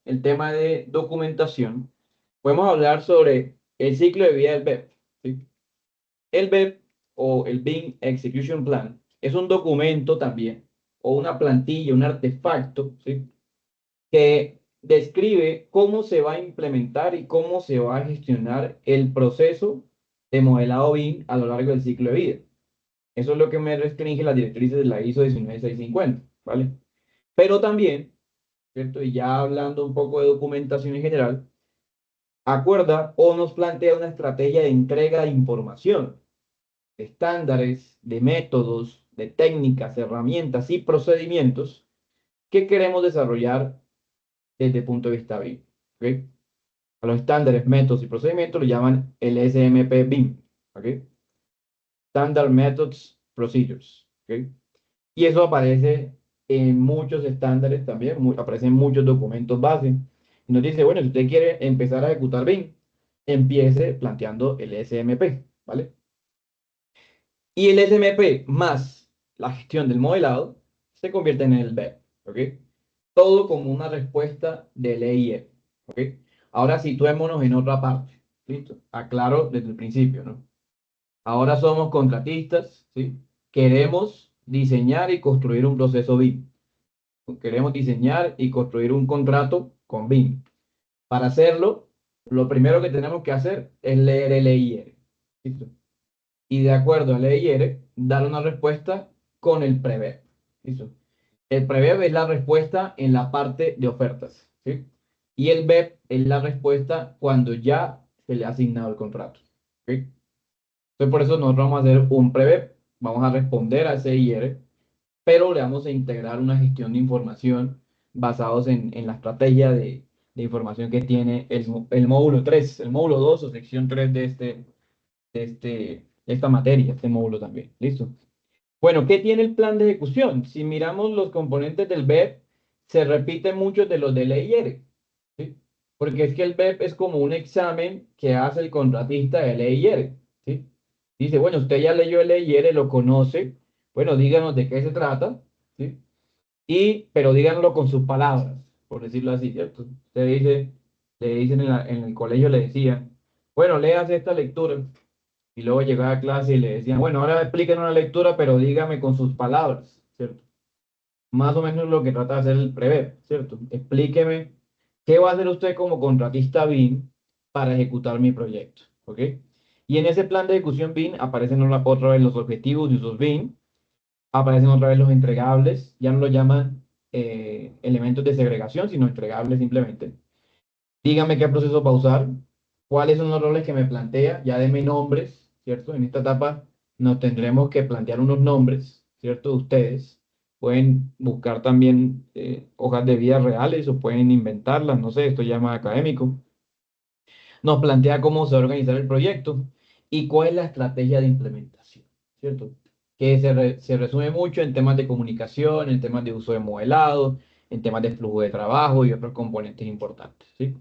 el tema de documentación, podemos hablar sobre el ciclo de vida del BEP. ¿Sí? El BEP o el BIM Execution Plan es un documento también, o una plantilla, un artefacto, ¿sí? Que describe cómo se va a implementar y cómo se va a gestionar el proceso de modelado BIM a lo largo del ciclo de vida. Eso es lo que me restringe las directrices de la ISO 19650, ¿vale? Pero también, ¿cierto? Y ya hablando un poco de documentación en general, acuerda o nos plantea una estrategia de entrega de información, de estándares, de métodos, de técnicas, herramientas y procedimientos que queremos desarrollar desde el punto de vista BIM. ¿Ok? A los estándares, métodos y procedimientos lo llaman el SMP BIM. ¿Ok? Standard Methods Procedures. ¿Ok? Y eso aparece en muchos estándares también, aparece en muchos documentos base. Y nos dice, bueno, si usted quiere empezar a ejecutar BIM, empiece planteando el SMP, ¿vale? Y el SMP más la gestión del modelado se convierte en el BEP, ¿ok? Todo como una respuesta del EIF, ¿ok? Ahora situémonos en otra parte, ¿listo? Aclaro desde el principio, ¿no? Ahora somos contratistas, ¿sí? Queremos diseñar y construir un proceso BIM. Queremos diseñar y construir un contrato con BIM. Para hacerlo, lo primero que tenemos que hacer es leer el EIR. ¿Listo? Y de acuerdo al EIR, dar una respuesta con el prever. ¿Listo? El prever es la respuesta en la parte de ofertas, ¿sí? Y el BEP es la respuesta cuando ya se le ha asignado el contrato. ¿Sí? Entonces, por eso nosotros vamos a hacer un prever. Vamos a responder a ese EIR, pero le vamos a integrar una gestión de información basados en la estrategia de información que tiene el módulo 3, el módulo 2 o sección 3 de esta materia, este módulo también. ¿Listo? Bueno, ¿qué tiene el plan de ejecución? Si miramos los componentes del BEP, se repiten muchos de los del EIR, ¿sí? Porque es que el BEP es como un examen que hace el contratista del EIR, ¿sí? Dice, bueno, usted ya leyó el EIR, lo conoce, bueno, díganos de qué se trata, ¿sí? Pero díganlo con sus palabras, por decirlo así, ¿cierto? Usted dice, le dicen en el colegio, le decían, bueno, leas esta lectura. Y luego llegaba a clase y le decían, bueno, ahora expliquen una lectura, pero dígame con sus palabras, ¿cierto? Más o menos lo que trata de hacer el prever, ¿cierto? Explíqueme qué va a hacer usted como contratista BIM para ejecutar mi proyecto, ¿ok? Y en ese plan de ejecución BIM aparecen otra vez los objetivos de usos BIM, aparecen otra vez los entregables, ya no lo llaman elementos de segregación, sino entregables simplemente. Dígame qué proceso va a usar, cuáles son los roles que me plantea, ya deme nombres, ¿cierto? En esta etapa nos tendremos que plantear unos nombres, ¿cierto? Ustedes pueden buscar también hojas de vida reales o pueden inventarlas, no sé, esto ya es más académico. Nos plantea cómo se va a organizar el proyecto y cuál es la estrategia de implementación, ¿cierto? Que se resume mucho en temas de comunicación, en temas de uso de modelado, en temas de flujo de trabajo y otros componentes importantes, ¿sí?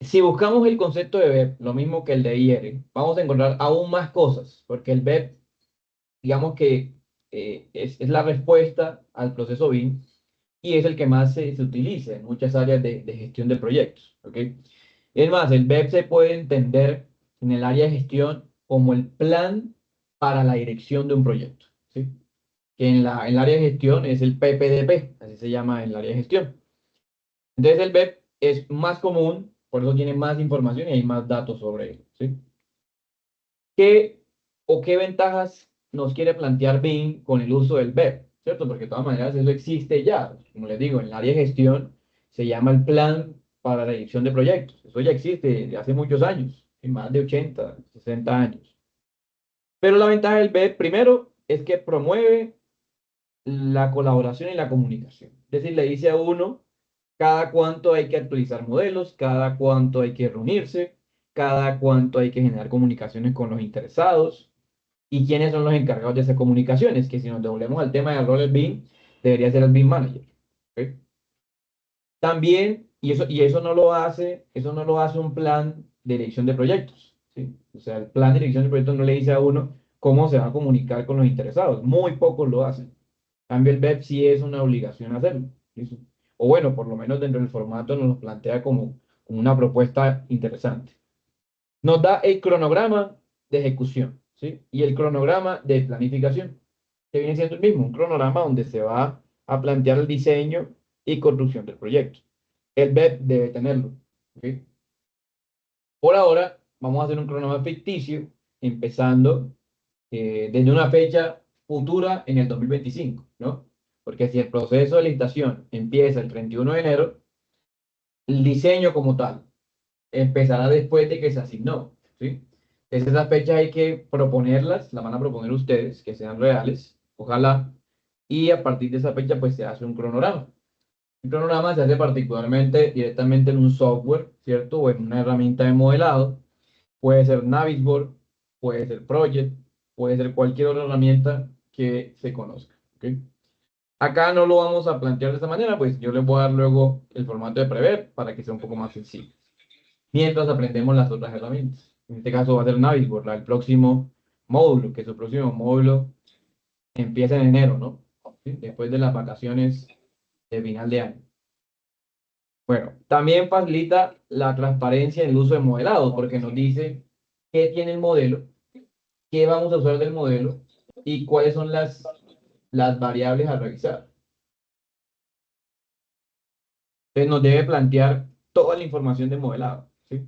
Si buscamos el concepto de BEP, lo mismo que el de IR, vamos a encontrar aún más cosas, porque el BEP, digamos que es la respuesta al proceso BIM y es el que más se utiliza en muchas áreas de gestión de proyectos. ¿Ok? Es más, el BEP se puede entender en el área de gestión como el plan para la dirección de un proyecto. ¿Sí? Que en el área de gestión es el PPDP, así se llama en el área de gestión. Entonces el BEP es más común, por eso tiene más información y hay más datos sobre él, ¿sí? ¿Qué o qué ventajas nos quiere plantear BIM con el uso del BEP? ¿Cierto? Porque de todas maneras eso existe ya. Como les digo, en el área de gestión se llama el Plan para la Dirección de Proyectos. Eso ya existe desde hace muchos años, en más de 80, 60 años. Pero la ventaja del BEP, primero, es que promueve la colaboración y la comunicación. Es decir, le dice a uno cada cuánto hay que actualizar modelos, cada cuánto hay que reunirse, cada cuánto hay que generar comunicaciones con los interesados y quiénes son los encargados de esas comunicaciones, que si nos devolvemos al tema del rol del BIM, debería ser el BIM Manager. ¿Ok? También, eso no lo hace un plan de dirección de proyectos, ¿sí? O sea, el plan de dirección de proyectos no le dice a uno cómo se va a comunicar con los interesados. Muy pocos lo hacen. En cambio, el BEP sí es una obligación hacerlo. ¿Listo? o bueno, por lo menos dentro del formato nos lo plantea como una propuesta interesante. Nos da el cronograma de ejecución, ¿sí? Y el cronograma de planificación, que viene siendo el mismo, un cronograma donde se va a plantear el diseño y construcción del proyecto. El BEP debe tenerlo, ¿ok? Por ahora, vamos a hacer un cronograma ficticio, empezando desde una fecha futura en el 2025, ¿no? Porque si el proceso de licitación empieza el 31 de enero, el diseño como tal empezará después de que se asignó, ¿sí? Entonces esas fechas hay que proponerlas, las van a proponer ustedes, que sean reales, ojalá, y a partir de esa fecha pues se hace un cronograma. Un cronograma se hace particularmente directamente en un software, ¿cierto? O en una herramienta de modelado. Puede ser Navisworks, puede ser Project, puede ser cualquier otra herramienta que se conozca, ¿ok? Acá no lo vamos a plantear de esta manera, pues yo les voy a dar luego el formato de prever para que sea un poco más sencillo. Mientras aprendemos las otras herramientas. En este caso va a ser Navisworks, el próximo módulo, que su próximo módulo empieza en enero, ¿no? ¿Sí? Después de las vacaciones de final de año. Bueno, también facilita la transparencia en el uso de modelado, porque nos dice qué tiene el modelo, qué vamos a usar del modelo y cuáles son las variables a revisar. Entonces nos debe plantear toda la información del modelado, ¿sí?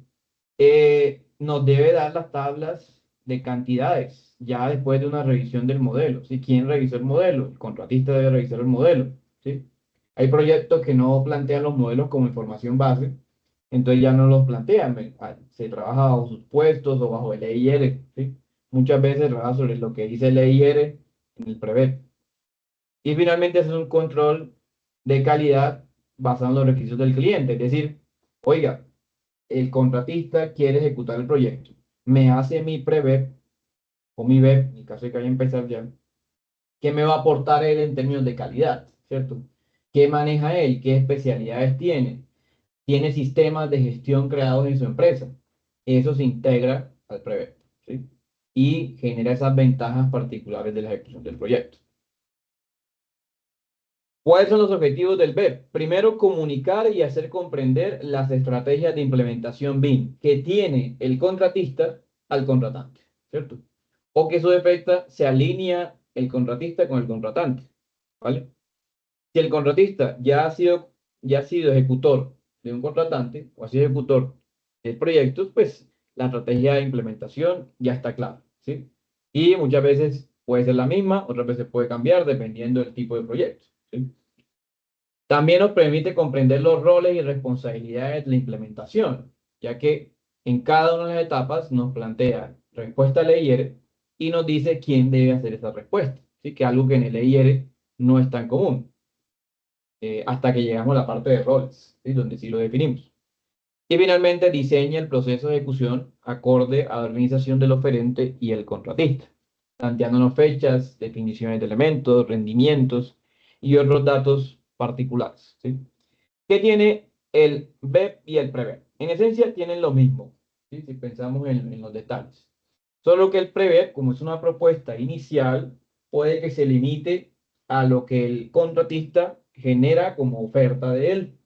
Nos debe dar las tablas de cantidades, ya después de una revisión del modelo, ¿sí? ¿Quién revisó el modelo? El contratista debe revisar el modelo, ¿sí? Hay proyectos que no plantean los modelos como información base, entonces ya no los plantean, se trabaja bajo sus puestos o bajo el EIR, ¿sí? Muchas veces se trabaja sobre lo que dice el EIR en el PREVET. Y finalmente hacer un control de calidad basado en los requisitos del cliente, es decir, oiga, el contratista quiere ejecutar el proyecto, me hace mi pre-BEP o mi BEP, en el caso de que vaya a empezar ya, ¿qué me va a aportar él en términos de calidad? ¿Cierto? ¿Qué maneja él? ¿Qué especialidades tiene? ¿Tiene sistemas de gestión creados en su empresa? Eso se integra al pre-BEP, ¿sí? Y genera esas ventajas particulares de la ejecución del proyecto. ¿Cuáles son los objetivos del BEP? Primero, comunicar y hacer comprender las estrategias de implementación BIM que tiene el contratista al contratante, ¿cierto? O que su defecto se alinea el contratista con el contratante, ¿vale? Si el contratista ya ha sido ejecutor de un contratante o ha sido ejecutor de proyectos, pues la estrategia de implementación ya está clara, ¿sí? Y muchas veces puede ser la misma, otras veces puede cambiar dependiendo del tipo de proyecto, ¿sí? También nos permite comprender los roles y responsabilidades de la implementación, ya que en cada una de las etapas nos plantea respuesta al EIR y nos dice quién debe hacer esa respuesta, ¿sí? Que es algo que en el EIR no es tan común, hasta que llegamos a la parte de roles, ¿sí? Donde sí lo definimos. Y finalmente diseña el proceso de ejecución acorde a la organización del oferente y el contratista, planteándonos fechas, definiciones de elementos, rendimientos y otros datos particulares, ¿sí? ¿Qué tiene el BEP y el PREVEP? En esencia tienen lo mismo, ¿sí? Si pensamos en los detalles. Solo que el PREVEP, como es una propuesta inicial, puede que se limite a lo que el contratista genera como oferta de él,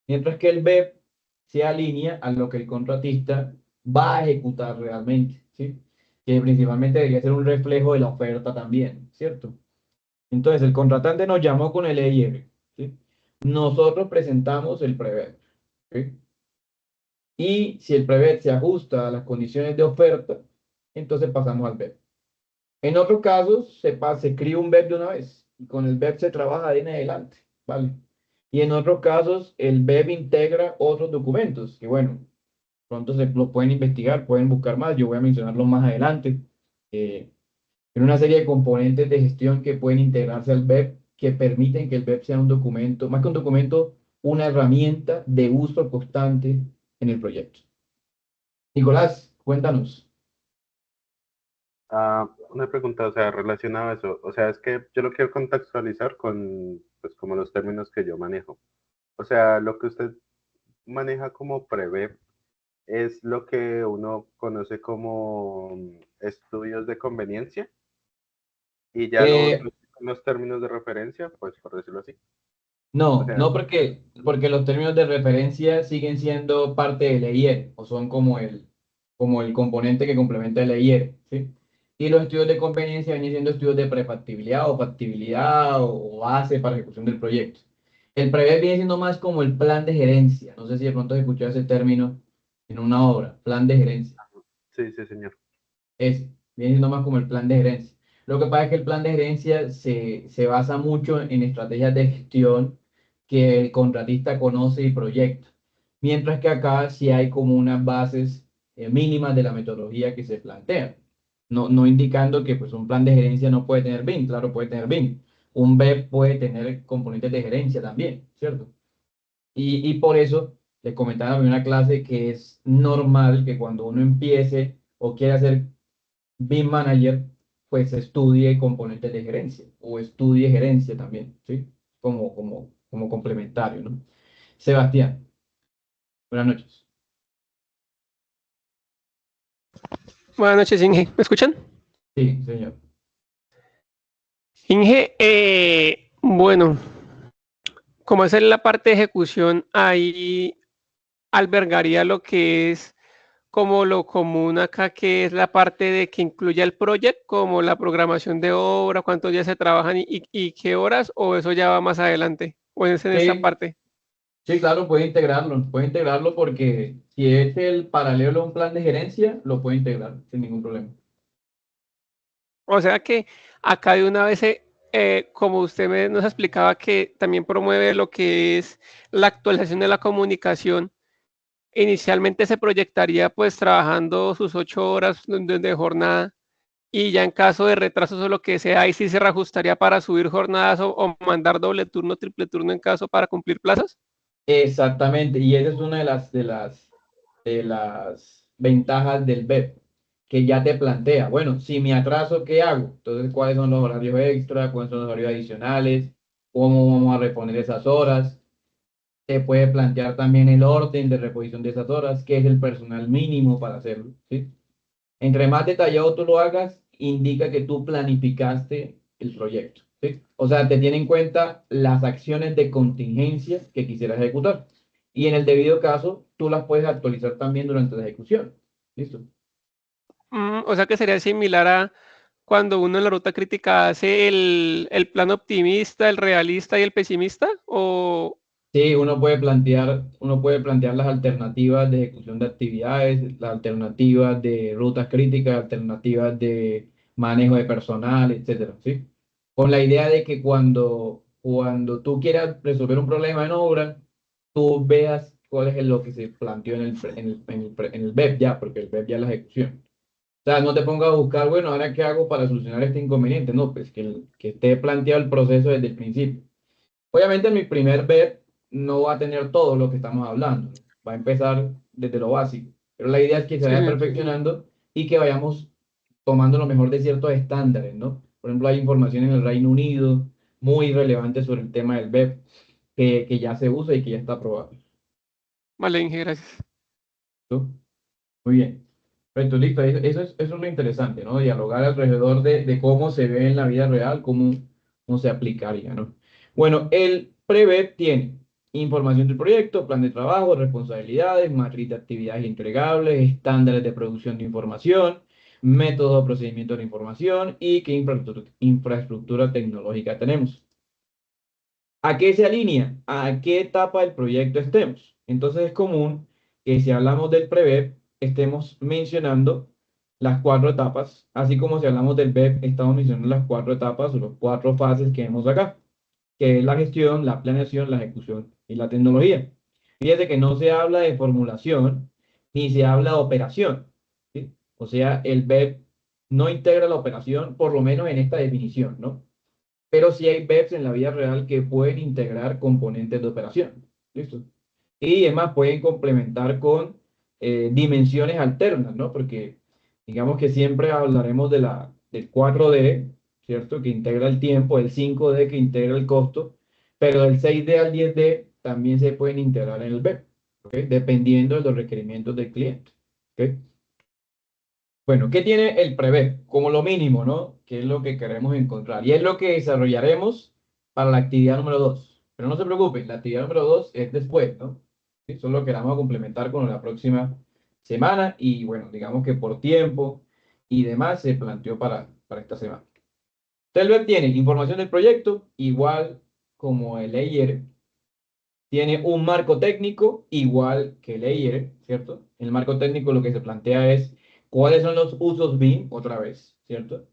mientras que el BEP se alinea a lo que el contratista va a ejecutar realmente, ¿sí? Que principalmente debería ser un reflejo de la oferta también, ¿cierto? Entonces, el contratante nos llamó con el EIR, ¿sí? Nosotros presentamos el PREVEP, ¿sí? Y si el PREVEP se ajusta a las condiciones de oferta, entonces pasamos al BEP. En otros casos, se escribe un BEP de una vez y con el BEP se trabaja de ahí en adelante, ¿vale? Y en otros casos, el BEP integra otros documentos que, bueno, pronto se los pueden investigar, pueden buscar más, yo voy a mencionarlos más adelante. Eh, en una serie de componentes de gestión que pueden integrarse al BEP, que permiten que el BEP sea un documento, más que un documento, una herramienta de uso constante en el proyecto. Nicolás, cuéntanos. Una pregunta, o sea, relacionada a eso. O sea, es que yo lo quiero contextualizar con, pues, como los términos que yo manejo. O sea, lo que usted maneja como prevé es lo que uno conoce como estudios de conveniencia y ya lo Eh, otro, los términos de referencia, pues por decirlo así. O No, sea, no porque los términos de referencia siguen siendo parte del EIR o son como el componente que complementa el EIR, ¿sí? Y los estudios de conveniencia vienen siendo estudios de prefactibilidad o factibilidad o base para ejecución del proyecto. El prever viene siendo más como el plan de gerencia. No sé si de pronto has escuchado ese término en una obra, plan de gerencia. sí, sí, señor. Es, viene siendo más como el plan de gerencia. Lo que pasa es que el plan de gerencia se basa mucho en estrategias de gestión que el contratista conoce y proyecta. Mientras que acá sí hay como unas bases mínimas de la metodología que se plantea. No indicando que pues, un plan de gerencia no puede tener BIM, claro, puede tener BIM. Un BEP puede tener componentes de gerencia también, ¿cierto? Y por eso les comentaba en una clase que es normal que cuando uno empiece o quiera hacer BIM Manager, pues estudie componentes de gerencia o estudie gerencia también, ¿sí? Como complementario, ¿no? Sebastián, buenas noches. Buenas noches, Inge. ¿Me escuchan? Sí, señor. Inge, bueno, como es en la parte de ejecución, ahí albergaría lo que es como lo común acá, que es la parte de que incluya el project, como la programación de obra, cuántos días se trabajan y qué horas, o eso ya va más adelante, o es en esta Sí, parte. sí, claro, puede integrarlo porque si es el paralelo a un plan de gerencia, lo puede integrar sin ningún problema. O sea que acá de una vez, como usted nos explicaba, que también promueve lo que es la actualización de la comunicación. Inicialmente se proyectaría pues trabajando sus 8 horas de jornada y ya en caso de retrasos o lo que sea, ahí sí se reajustaría para subir jornadas o mandar doble turno, triple turno en caso para cumplir plazas. Exactamente, y esa es una de las ventajas del BEP, que ya te plantea, bueno, si me atraso, ¿qué hago? Entonces, ¿cuáles son los horarios extra? ¿Cuáles son los horarios adicionales? ¿Cómo vamos a reponer esas horas? Te puede plantear también el orden de reposición de esas horas, qué es el personal mínimo para hacerlo, ¿sí? Entre más detallado tú lo hagas, indica que tú planificaste el proyecto, ¿sí? O sea, te tiene en cuenta las acciones de contingencia que quisieras ejecutar. Y en el debido caso, tú las puedes actualizar también durante la ejecución. ¿Listo? O sea que sería similar a cuando uno en la ruta crítica hace el plan optimista, el realista y el pesimista, o Sí, uno puede plantear las alternativas de ejecución de actividades, las alternativas de rutas críticas, alternativas de manejo de personal, etcétera, ¿sí? Con la idea de que cuando tú quieras resolver un problema en obra, tú veas cuál es lo que se planteó en el BEP ya, porque el BEP ya es la ejecución. O sea, no te pongas a buscar, bueno, ahora qué hago para solucionar este inconveniente. No, pues que esté planteado el proceso desde el principio. Obviamente mi primer BEP no va a tener todo lo que estamos hablando, va a empezar desde lo básico, pero la idea es que se sí, vaya sí. perfeccionando y que vayamos tomando lo mejor de ciertos estándares, ¿no? Por ejemplo, hay información en el Reino Unido muy relevante sobre el tema del BEP que ya se usa y que ya está aprobado. Vale, Inge, gracias. ¿Listo? Muy bien. Perfecto, listo. Eso es lo interesante, ¿no? Dialogar alrededor de cómo se ve en la vida real, cómo se aplicaría, ¿no? Bueno, el PREVEP tiene información del proyecto, plan de trabajo, responsabilidades, matriz de actividades entregables, estándares de producción de información, método de procedimiento de la información y qué infraestructura tecnológica tenemos. ¿A qué se alinea? ¿A qué etapa del proyecto estemos? Entonces es común que si hablamos del pre-BEP, estemos mencionando las 4 etapas, así como si hablamos del BEP, estamos mencionando las 4 etapas o las 4 fases que vemos acá, que es la gestión, la planeación, la ejecución y la tecnología. Fíjate que no se habla de formulación ni se habla de operación, ¿sí? O sea, el BEP no integra la operación, por lo menos en esta definición, ¿no? Pero sí hay BEPs en la vida real que pueden integrar componentes de operación. ¿Listo? Y además pueden complementar con dimensiones alternas, ¿no? Porque digamos que siempre hablaremos del 4D, ¿cierto? Que integra el tiempo, el 5D que integra el costo, pero del 6D al 10D también se pueden integrar en el BEP, ¿ok? Dependiendo de los requerimientos del cliente. ¿Ok? Bueno, ¿qué tiene el prever? Como lo mínimo, ¿no? ¿Qué es lo que queremos encontrar? Y es lo que desarrollaremos para la actividad número 2. Pero no se preocupen, la actividad número 2 es después, ¿no? ¿Sí? Solo que la vamos a complementar con la próxima semana y bueno, digamos que por tiempo y demás se planteó para esta semana. Entonces, el web tiene información del proyecto, igual como el layer, tiene un marco técnico, igual que el layer, ¿cierto? En el marco técnico lo que se plantea es cuáles son los usos BIM, otra vez, ¿cierto?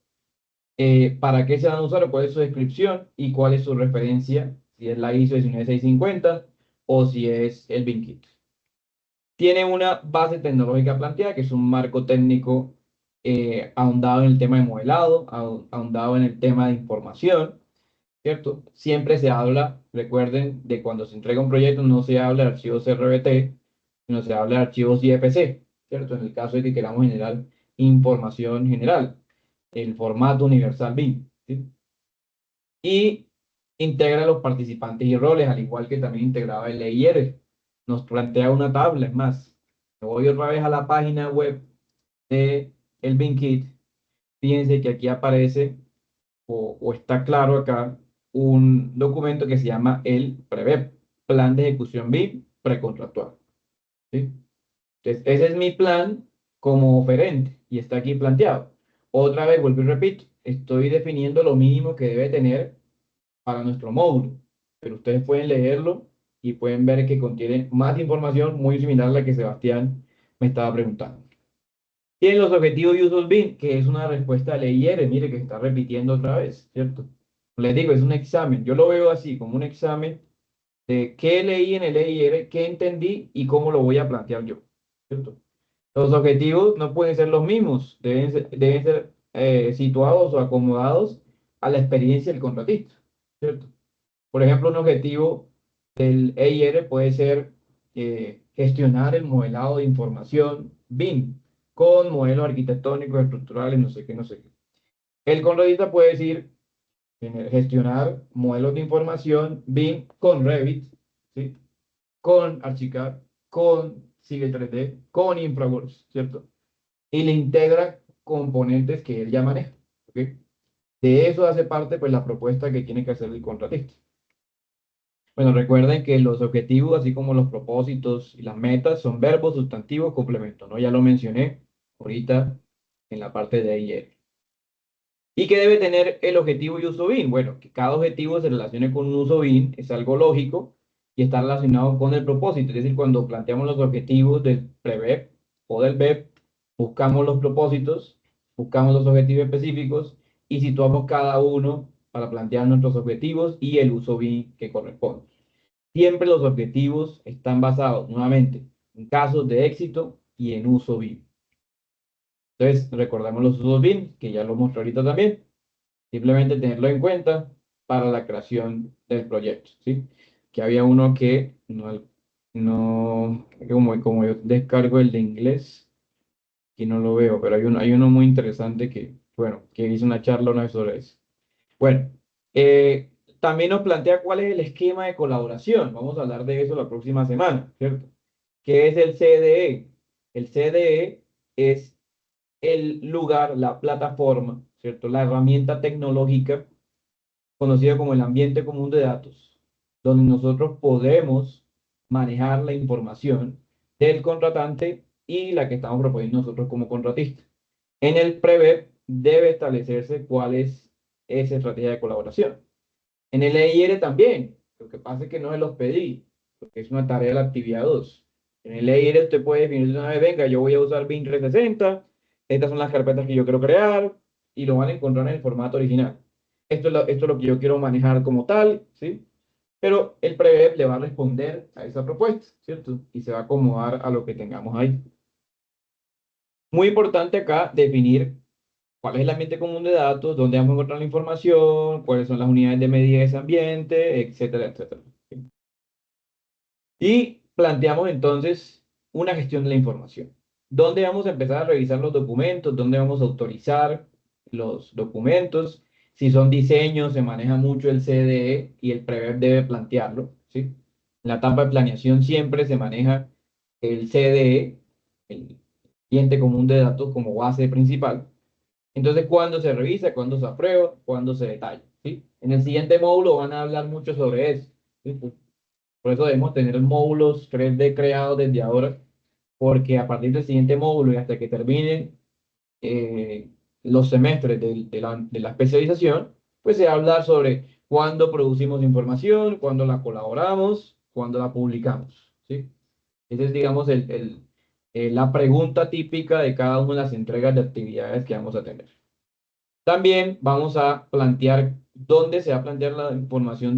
Para qué se van a usar, cuál es su descripción y cuál es su referencia, si es la ISO 19650 o si es el BIM Kit. Tiene una base tecnológica planteada, que es un marco técnico ahondado en el tema de modelado, ahondado en el tema de información, ¿cierto? Siempre se habla, recuerden, de cuando se entrega un proyecto, no se habla de archivos RBT, sino se habla de archivos IFC, ¿cierto? En el caso de que queramos generar información general, el formato universal BIM, ¿sí? Y integra los participantes y roles, al igual que también integraba el layer. Nos plantea una tabla, es más. Me voy otra vez a la página web de el BIM Kit. Fíjense que aquí aparece, o está claro acá, un documento que se llama el PREVEP, Plan de Ejecución BIM Precontractual. ¿Sí? Entonces, ese es mi plan como oferente y está aquí planteado. Otra vez, vuelvo y repito, estoy definiendo lo mínimo que debe tener para nuestro módulo, pero ustedes pueden leerlo y pueden ver que contiene más información muy similar a la que Sebastián me estaba preguntando. Tienen los objetivos y usos BIM, que es una respuesta al EIR, mire que se está repitiendo otra vez, ¿cierto? Les digo, es un examen. Yo lo veo así, como un examen de qué leí en el EIR, qué entendí y cómo lo voy a plantear yo, ¿cierto? Los objetivos no pueden ser los mismos, deben ser situados o acomodados a la experiencia del contratista, ¿cierto? Por ejemplo, un objetivo del EIR puede ser gestionar el modelado de información BIM con modelos arquitectónicos, estructurales, no sé qué, no sé qué. El contratista puede decir gestionar modelos de información BIM con Revit, ¿sí? Con Archicad, con Civil 3D, con InfraWorks, ¿cierto? Y le integra componentes que él ya maneja, ¿ok? De eso hace parte, pues, la propuesta que tiene que hacer el contratista. Bueno, recuerden que los objetivos, así como los propósitos y las metas, son verbos, sustantivos, complementos, ¿no? Ya lo mencioné ahorita en la parte de ayer. ¿Y qué debe tener el objetivo y uso BIM? Bueno, que cada objetivo se relacione con un uso BIM, es algo lógico y está relacionado con el propósito. Es decir, cuando planteamos los objetivos del PREVEP o del BEP, buscamos los propósitos, buscamos los objetivos específicos y situamos cada uno para plantear nuestros objetivos y el uso BIM que corresponde. Siempre los objetivos están basados, nuevamente, en casos de éxito y en uso BIM. Entonces, recordamos los usos BIM, que ya lo mostré ahorita también. Simplemente tenerlo en cuenta para la creación del proyecto, ¿sí? Que había uno que como yo descargo el de inglés, y no lo veo, pero hay uno muy interesante que, bueno, que hice una charla una vez sobre eso. Bueno, también nos plantea cuál es el esquema de colaboración. Vamos a hablar de eso la próxima semana, ¿cierto? ¿Qué es el CDE? El CDE es el lugar, la plataforma, ¿cierto? La herramienta tecnológica conocida como el ambiente común de datos, donde nosotros podemos manejar la información del contratante y la que estamos proponiendo nosotros como contratista. En el PREVEP debe establecerse cuál es esa estrategia de colaboración. En el EIR también, lo que pasa es que no se los pedí, porque es una tarea de la actividad 2. En el EIR usted puede definir de una vez, venga, yo voy a usar BIM 360, estas son las carpetas que yo quiero crear, y lo van a encontrar en el formato original. Esto es lo que yo quiero manejar como tal, ¿sí? Pero el PREVEP le va a responder a esa propuesta, ¿cierto? Y se va a acomodar a lo que tengamos ahí. Muy importante acá definir cuál es el ambiente común de datos, dónde vamos a encontrar la información, cuáles son las unidades de medida de ese ambiente, etcétera, etcétera. Y planteamos entonces una gestión de la información. ¿Dónde vamos a empezar a revisar los documentos? ¿Dónde vamos a autorizar los documentos? Si son diseños, se maneja mucho el CDE y el PREVEP debe plantearlo, ¿sí? En la etapa de planeación siempre se maneja el CDE, el ambiente común de datos, como base principal. Entonces, ¿cuándo se revisa? ¿Cuándo se aprueba? ¿Cuándo se detalla? ¿Sí? En el siguiente módulo van a hablar mucho sobre eso. ¿sí? Por eso debemos tener módulos 3D creados desde ahora, porque a partir del siguiente módulo y hasta que terminen eh, los semestres de la especialización, pues se va a hablar sobre cuándo producimos información, cuándo la colaboramos, cuándo la publicamos, ¿sí? Esa es, digamos, la pregunta típica de cada una de las entregas de actividades que vamos a tener. También vamos a plantear dónde se va a plantear la información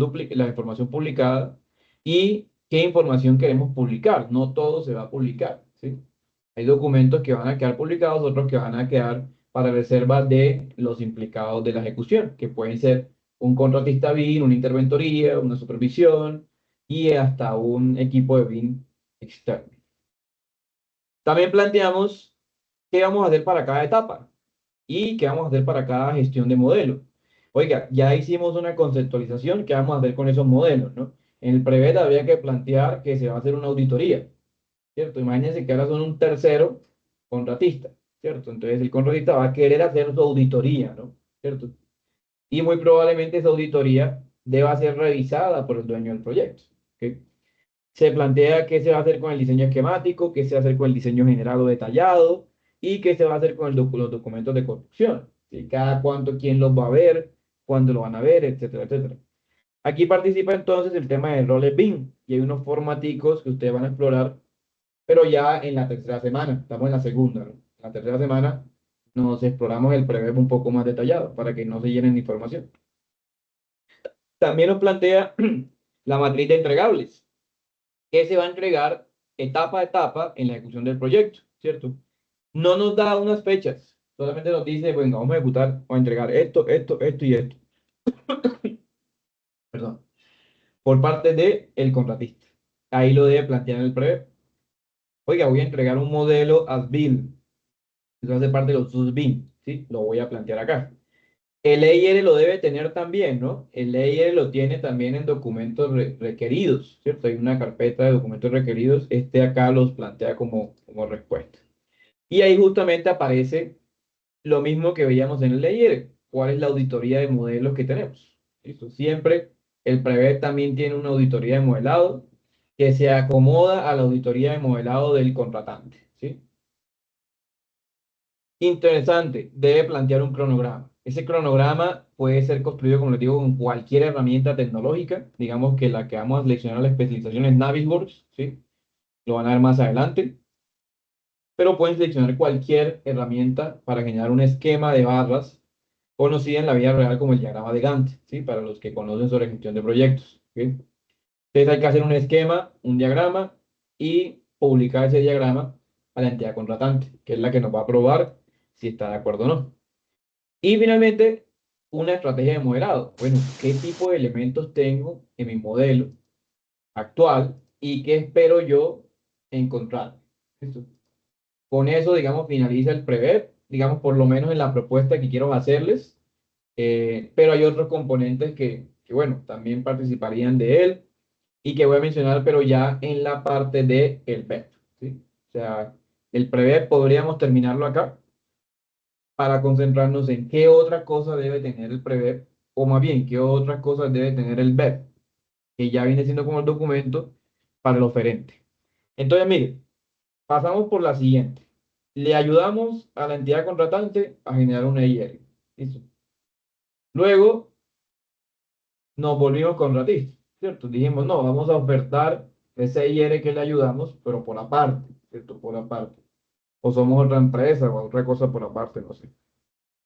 publicada y qué información queremos publicar. No todo se va a publicar, ¿sí? Hay documentos que van a quedar publicados, otros que van a quedar para reserva de los implicados de la ejecución, que pueden ser un contratista BIM, una interventoría, una supervisión y hasta un equipo de BIM externo. También planteamos qué vamos a hacer para cada etapa y qué vamos a hacer para cada gestión de modelo. Oiga, ya hicimos una conceptualización, ¿qué vamos a hacer con esos modelos, no? En el Prevet habría que plantear que se va a hacer una auditoría, ¿cierto? Imagínense que ahora son un tercero contratista, ¿cierto? Entonces el contratista va a querer hacer su auditoría, ¿no? ¿Cierto? Y muy probablemente esa auditoría deba ser revisada por el dueño del proyecto, ¿ok? Se plantea qué se va a hacer con el diseño esquemático, qué se va a hacer con el diseño general o detallado y qué se va a hacer con los documentos de construcción. ¿Sí? Cada cuánto, quién los va a ver, cuándo lo van a ver, etcétera, etcétera. Aquí participa entonces el tema de roles BIM y hay unos formaticos que ustedes van a explorar, pero ya en la tercera semana, estamos en la segunda, ¿no? En la tercera semana nos exploramos el Prevep un poco más detallado para que no se llenen de información. También nos plantea la matriz de entregables que se va a entregar etapa a etapa en la ejecución del proyecto, ¿cierto? No nos da unas fechas, solamente nos dice, bueno, vamos a ejecutar o a entregar esto, esto, esto y esto, perdón, por parte del contratista. Ahí lo debe plantear en el previo. Oiga, voy a entregar un modelo as-built, eso hace parte de los SUS-BIM, ¿sí? Lo voy a plantear acá. El EIR lo debe tener también, ¿no? El EIR lo tiene también en documentos requeridos, ¿cierto? Hay una carpeta de documentos requeridos, este acá los plantea como respuesta. Y ahí justamente aparece lo mismo que veíamos en el EIR, cuál es la auditoría de modelos que tenemos. ¿Listo? Siempre el Prevet también tiene una auditoría de modelado que se acomoda a la auditoría de modelado del contratante, ¿sí? Interesante, debe plantear un cronograma. Ese cronograma puede ser construido, como les digo, con cualquier herramienta tecnológica. Digamos que la que vamos a seleccionar la especialización es Navisworks, ¿sí? Lo van a ver más adelante. Pero pueden seleccionar cualquier herramienta para generar un esquema de barras conocida en la vida real como el diagrama de Gantt, ¿sí? Para los que conocen sobre gestión de proyectos, ¿sí? Entonces hay que hacer un esquema, un diagrama y publicar ese diagrama a la entidad contratante, que es la que nos va a aprobar si está de acuerdo o no. Y finalmente, una estrategia de modelado. Bueno, ¿qué tipo de elementos tengo en mi modelo actual y qué espero yo encontrar? ¿Listo? Con eso, digamos, finaliza el prever, digamos, por lo menos en la propuesta que quiero hacerles, pero hay otros componentes que, bueno, también participarían de él y que voy a mencionar, pero ya en la parte de el PEP, ¿sí? O sea, el prever podríamos terminarlo acá para concentrarnos en qué otra cosa debe tener el prever, o más bien, qué otras cosas debe tener el BEP, que ya viene siendo como el documento para el oferente. Entonces, mire, pasamos por la siguiente. Le ayudamos a la entidad contratante a generar un EIR. ¿Listo? Luego nos volvimos contratistas, ¿cierto? Dijimos, no, vamos a ofertar ese EIR que le ayudamos, pero por aparte, ¿cierto? Por aparte. O somos otra empresa o otra cosa por aparte, no sé.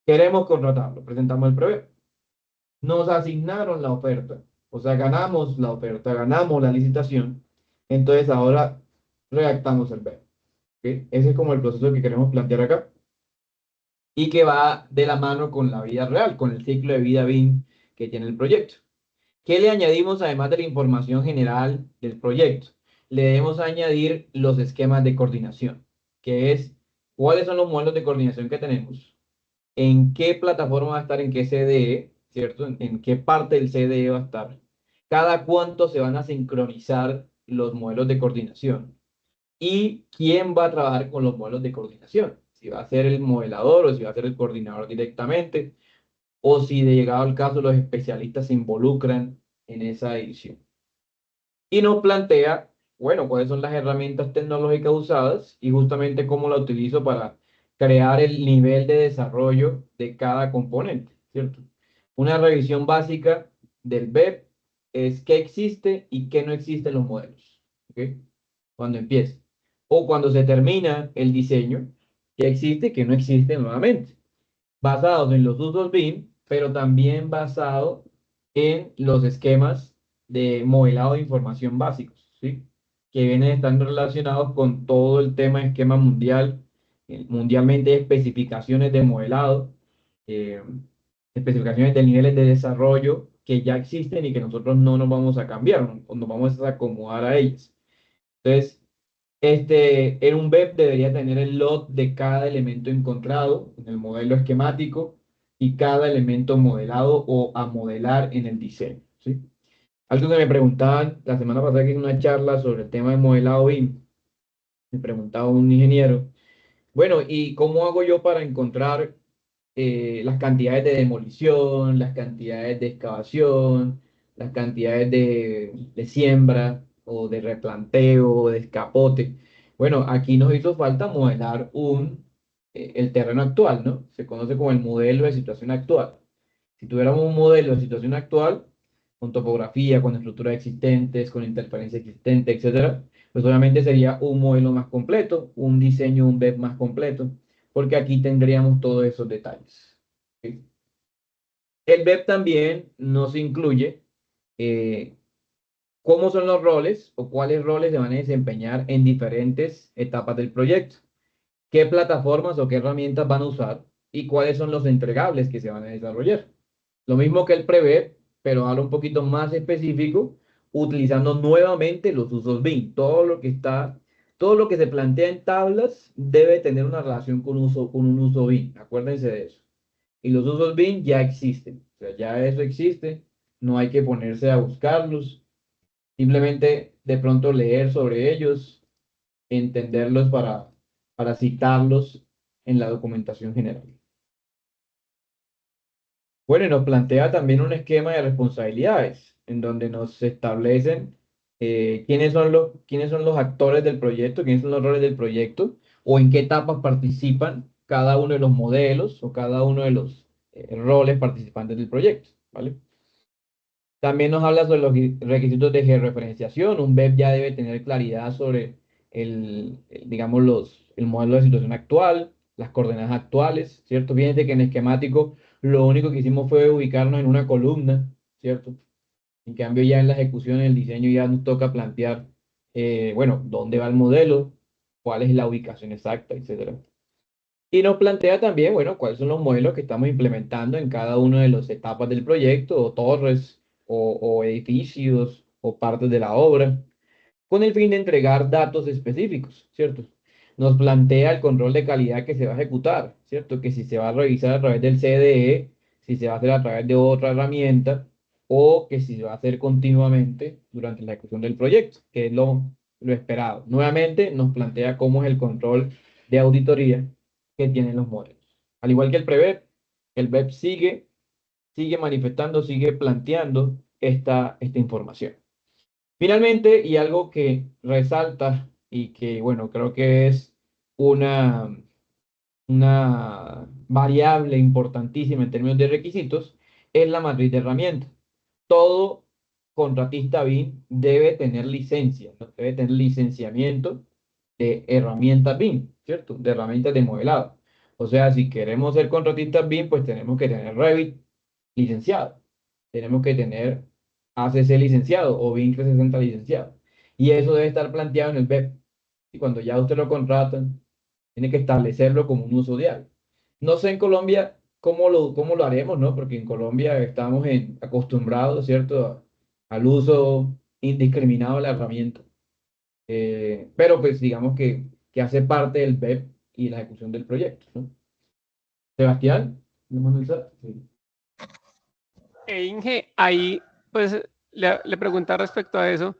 Queremos contratarlo, presentamos el prevé. Nos asignaron la oferta, o sea, ganamos la oferta, ganamos la licitación, entonces ahora redactamos el BEP. ¿Ok? Ese es como el proceso que queremos plantear acá y que va de la mano con la vida real, con el ciclo de vida BIM que tiene el proyecto. ¿Qué le añadimos además de la información general del proyecto? Le debemos añadir los esquemas de coordinación, que es cuáles son los modelos de coordinación que tenemos, en qué plataforma va a estar, en qué CDE, ¿cierto? En qué parte del CDE va a estar, cada cuánto se van a sincronizar los modelos de coordinación y quién va a trabajar con los modelos de coordinación, si va a ser el modelador o si va a ser el coordinador directamente, o si de llegado al caso los especialistas se involucran en esa edición. y nos plantea, bueno, cuáles son las herramientas tecnológicas usadas y justamente cómo la utilizo para crear el nivel de desarrollo de cada componente, ¿cierto? Una revisión básica del BEP es qué existe y qué no existe en los modelos, ¿ok? Cuando empieza. O cuando se termina el diseño, qué existe y qué no existe nuevamente, basados en los usos BIM, pero también basado en los esquemas de modelado de información básicos, ¿sí? Que vienen estando relacionados con todo el tema de esquema mundial, mundialmente hay especificaciones de modelado, eh, especificaciones de niveles de desarrollo que ya existen y que nosotros no nos vamos a cambiar, o nos vamos a acomodar a ellas. Entonces, en un BEP debería tener el lot de cada elemento encontrado en el modelo esquemático y cada elemento modelado o a modelar en el diseño, ¿sí? Algo que me preguntaban la semana pasada que hice una charla sobre el tema de modelado BIM, me preguntaba un ingeniero, bueno, ¿y cómo hago yo para encontrar las cantidades de demolición, las cantidades de excavación, las cantidades de siembra o de replanteo o de escapote? Bueno, aquí nos hizo falta modelar el terreno actual, ¿no? Se conoce como el modelo de situación actual. Si tuviéramos un modelo de situación actual, con topografía, con estructuras existentes, con interferencia existente, etcétera, pues obviamente sería un modelo más completo, un diseño, un BEP más completo, porque aquí tendríamos todos esos detalles. ¿Sí? El BEP también nos incluye eh, cómo son los roles o cuáles roles se van a desempeñar en diferentes etapas del proyecto, qué plataformas o qué herramientas van a usar y cuáles son los entregables que se van a desarrollar. Lo mismo que el prever, pero ahora un poquito más específico, utilizando nuevamente los usos BIM. Todo lo que se plantea en tablas debe tener una relación con un uso BIM. Acuérdense de eso. Y los usos BIM ya existen. O sea, ya eso existe. No hay que ponerse a buscarlos. Simplemente de pronto leer sobre ellos, entenderlos para citarlos en la documentación general. Bueno, y nos plantea también un esquema de responsabilidades, en donde nos establecen quiénes son los actores del proyecto, quiénes son los roles del proyecto, o en qué etapas participan cada uno de los modelos o cada uno de los roles participantes del proyecto, ¿vale? También nos habla sobre los requisitos de georreferenciación. Un BEP ya debe tener claridad sobre digamos, el modelo de situación actual, las coordenadas actuales, ¿cierto? Fíjense que en esquemático lo único que hicimos fue ubicarnos en una columna, ¿cierto? En cambio, ya en la ejecución, en el diseño, ya nos toca plantear, bueno, dónde va el modelo, cuál es la ubicación exacta, etcétera. Y nos plantea también, bueno, cuáles son los modelos que estamos implementando en cada una de las etapas del proyecto, o torres, o edificios, o partes de la obra, con el fin de entregar datos específicos, ¿cierto? Nos plantea el control de calidad que se va a ejecutar, ¿cierto? Que si se va a revisar a través del CDE, si se va a hacer a través de otra herramienta, o que si se va a hacer continuamente durante la ejecución del proyecto, que es lo esperado. Nuevamente nos plantea cómo es el control de auditoría que tienen los modelos. Al igual que el BEP sigue manifestando, sigue planteando esta información. Finalmente, y algo que resalta y que, bueno, creo que es una, una variable importantísima en términos de requisitos, es la matriz de herramientas. Todo contratista BIM debe tener licencia, ¿no? Debe tener licenciamiento de herramientas BIM, ¿cierto? De herramientas de modelado. O sea, si queremos ser contratistas BIM, pues tenemos que tener Revit licenciado. Tenemos que tener ACC licenciado o BIM 360 licenciado. Y eso debe estar planteado en el BEP. Y cuando ya usted lo contratan, tiene que establecerlo como un uso diario. No sé en Colombia cómo lo haremos, ¿no? Porque en Colombia estamos acostumbrados, ¿cierto? Al uso indiscriminado de la herramienta. Pero pues digamos que hace parte del BEP y la ejecución del proyecto, ¿no? Sebastián, ¿le mando el chat? Sí. Inge, ahí pues le pregunta respecto a eso,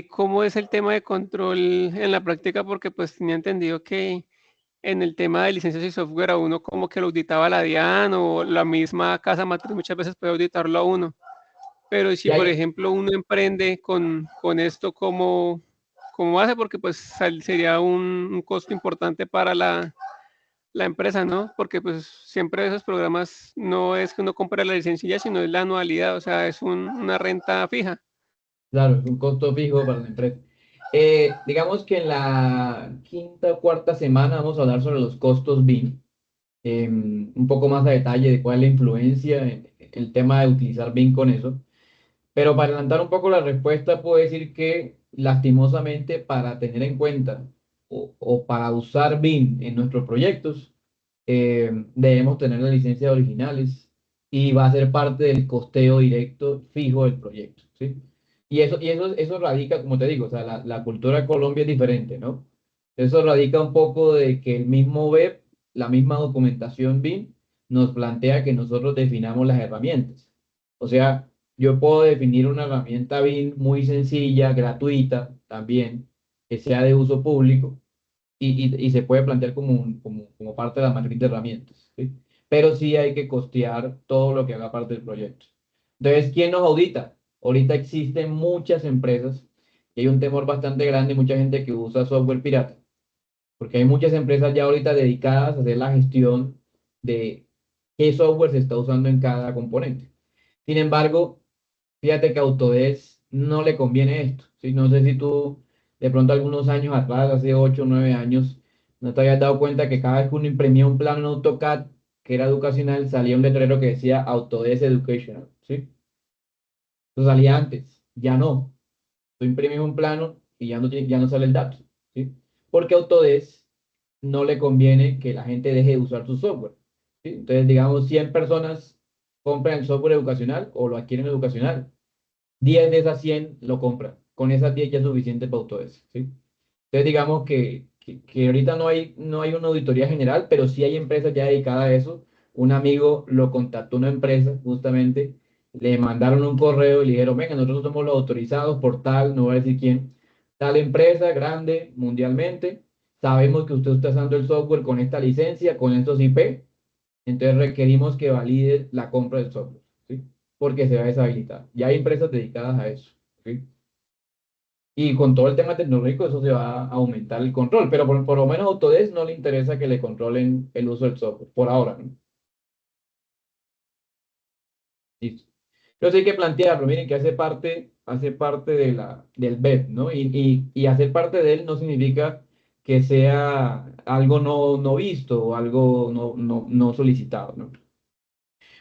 ¿cómo es el tema de control en la práctica? Porque pues tenía entendido que en el tema de licencias y software a uno como que lo auditaba la DIAN o la misma casa matriz muchas veces puede auditarlo a uno, Pero si, Y por ahí, ejemplo, uno emprende con esto, ¿cómo hace? Porque pues sería un costo importante para la empresa, ¿no? Porque pues siempre esos programas no es que uno compre la licencia ya, sino es la anualidad, o sea, es una renta fija. claro, es un costo fijo para la empresa. Digamos que en la quinta o cuarta semana vamos a hablar sobre los costos BIM, un poco más a detalle de cuál es la influencia en el tema de utilizar BIM con eso. Pero para adelantar un poco la respuesta, puedo decir que lastimosamente para tener en cuenta o para usar BIM en nuestros proyectos, debemos tener las licencias originales y va a ser parte del costeo directo fijo del proyecto, ¿sí? Y eso radica, como te digo, o sea, la cultura de Colombia es diferente, ¿no? Eso radica un poco de que el mismo web, la misma documentación BIM, nos plantea que nosotros definamos las herramientas. O sea, yo puedo definir una herramienta BIM muy sencilla, gratuita también, que sea de uso público y se puede plantear como parte de la matriz de herramientas, ¿sí? Pero sí hay que costear todo lo que haga parte del proyecto. Entonces, ¿quién nos audita? Ahorita existen muchas empresas y hay un temor bastante grande, mucha gente que usa software pirata, porque hay muchas empresas ya ahorita dedicadas a hacer la gestión de qué software se está usando en cada componente. Sin embargo, fíjate que a Autodesk no le conviene esto, ¿sí? No sé si tú de pronto algunos años atrás, hace 8 o 9 años, no te habías dado cuenta que cada vez que uno imprimía un plano en AutoCAD que era educacional, salía un letrero que decía Autodesk Educational, ¿sí? Eso salía antes, ya no. Tú imprimes un plano y ya no sale el dato, ¿sí? Porque a Autodesk no le conviene que la gente deje de usar su software, ¿sí? Entonces, digamos, 100 personas compran el software educacional o lo adquieren educacional. 10 de esas 100 lo compran. Con esas 10 ya es suficiente para Autodesk, ¿sí? Entonces, digamos que ahorita no hay una auditoría general, pero sí hay empresas ya dedicadas a eso. Un amigo lo contactó una empresa, justamente, le mandaron un correo y le dijeron, venga, nosotros somos los autorizados por tal, no voy a decir quién, tal empresa grande mundialmente, sabemos que usted está usando el software con esta licencia, con estos IP, entonces requerimos que valide la compra del software, ¿sí? Porque se va a deshabilitar. Ya hay empresas dedicadas a eso, ¿sí? Y con todo el tema tecnológico eso se va a aumentar el control, pero por lo menos a Autodesk no le interesa que le controlen el uso del software, por ahora, ¿no? Listo. Entonces hay que plantearlo, miren que hace parte del BEP, ¿no? Y hacer parte de él no significa que sea algo no visto o algo no solicitado, ¿no?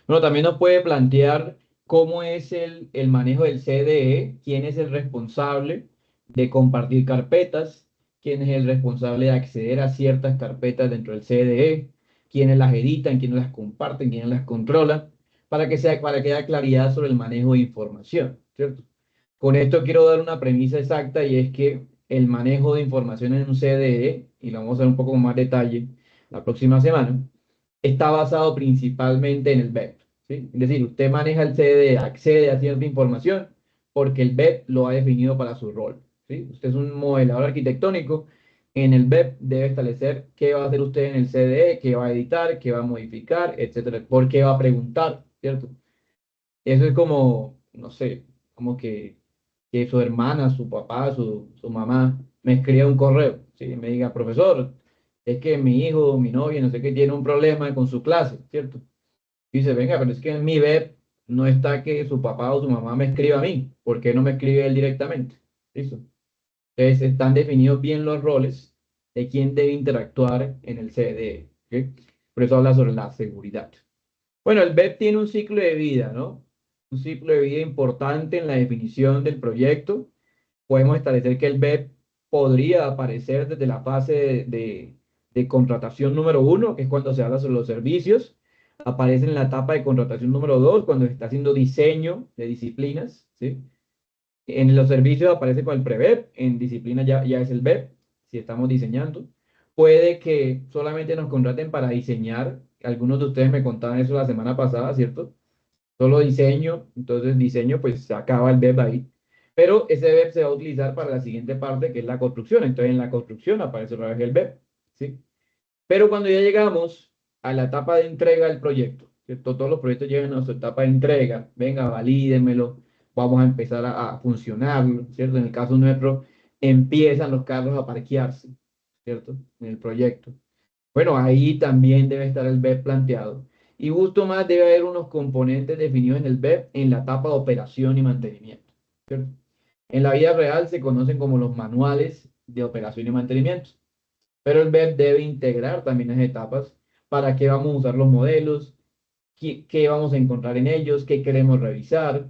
Bueno, también nos puede plantear cómo es el manejo del CDE, quién es el responsable de compartir carpetas, quién es el responsable de acceder a ciertas carpetas dentro del CDE, quiénes las editan, quiénes las comparten, quiénes las controlan, para que haya claridad sobre el manejo de información, ¿cierto? Con esto quiero dar una premisa exacta y es que el manejo de información en un CDE, y lo vamos a ver un poco con más detalle la próxima semana, está basado principalmente en el BEP, ¿sí? Es decir, usted maneja el CDE, accede a cierta información porque el BEP lo ha definido para su rol, ¿sí? Usted es un modelador arquitectónico, en el BEP debe establecer qué va a hacer usted en el CDE, qué va a editar, qué va a modificar, etcétera, por qué va a preguntar, ¿cierto? Eso es como, no sé, como que su hermana, su papá, su mamá me escriba un correo, ¿sí? Me diga, profesor, es que mi hijo, mi novia, no sé qué, tiene un problema con su clase, ¿cierto? Y dice, venga, pero es que en mi web no está que su papá o su mamá me escriba a mí, ¿por qué no me escribe él directamente? ¿Listo? Entonces están definidos bien los roles de quién debe interactuar en el CDE, ¿ok? Por eso habla sobre la seguridad. Bueno, el BEP tiene un ciclo de vida, ¿no? Un ciclo de vida importante en la definición del proyecto. Podemos establecer que el BEP podría aparecer desde la fase de contratación número 1, que es cuando se habla sobre los servicios. Aparece en la etapa de contratación número 2, cuando se está haciendo diseño de disciplinas, ¿sí? En los servicios aparece con el pre-BEP, en disciplina ya es el BEP, si estamos diseñando. Puede que solamente nos contraten para diseñar. Algunos de ustedes me contaban eso la semana pasada, ¿cierto? Solo diseño, entonces diseño, pues se acaba el BEP ahí. Pero ese BEP se va a utilizar para la siguiente parte, que es la construcción. Entonces en la construcción aparece otra vez el BEP, ¿sí? Pero cuando ya llegamos a la etapa de entrega del proyecto, ¿cierto? Todos los proyectos llegan a su etapa de entrega, venga, valídenmelo, vamos a empezar a funcionar, ¿cierto? En el caso nuestro, empiezan los carros a parquearse, ¿cierto? En el proyecto. Bueno, ahí también debe estar el BEP planteado. Y justo más debe haber unos componentes definidos en el BEP en la etapa de operación y mantenimiento, ¿cierto? En la vida real se conocen como los manuales de operación y mantenimiento, pero el BEP debe integrar también las etapas para qué vamos a usar los modelos, qué vamos a encontrar en ellos, qué queremos revisar,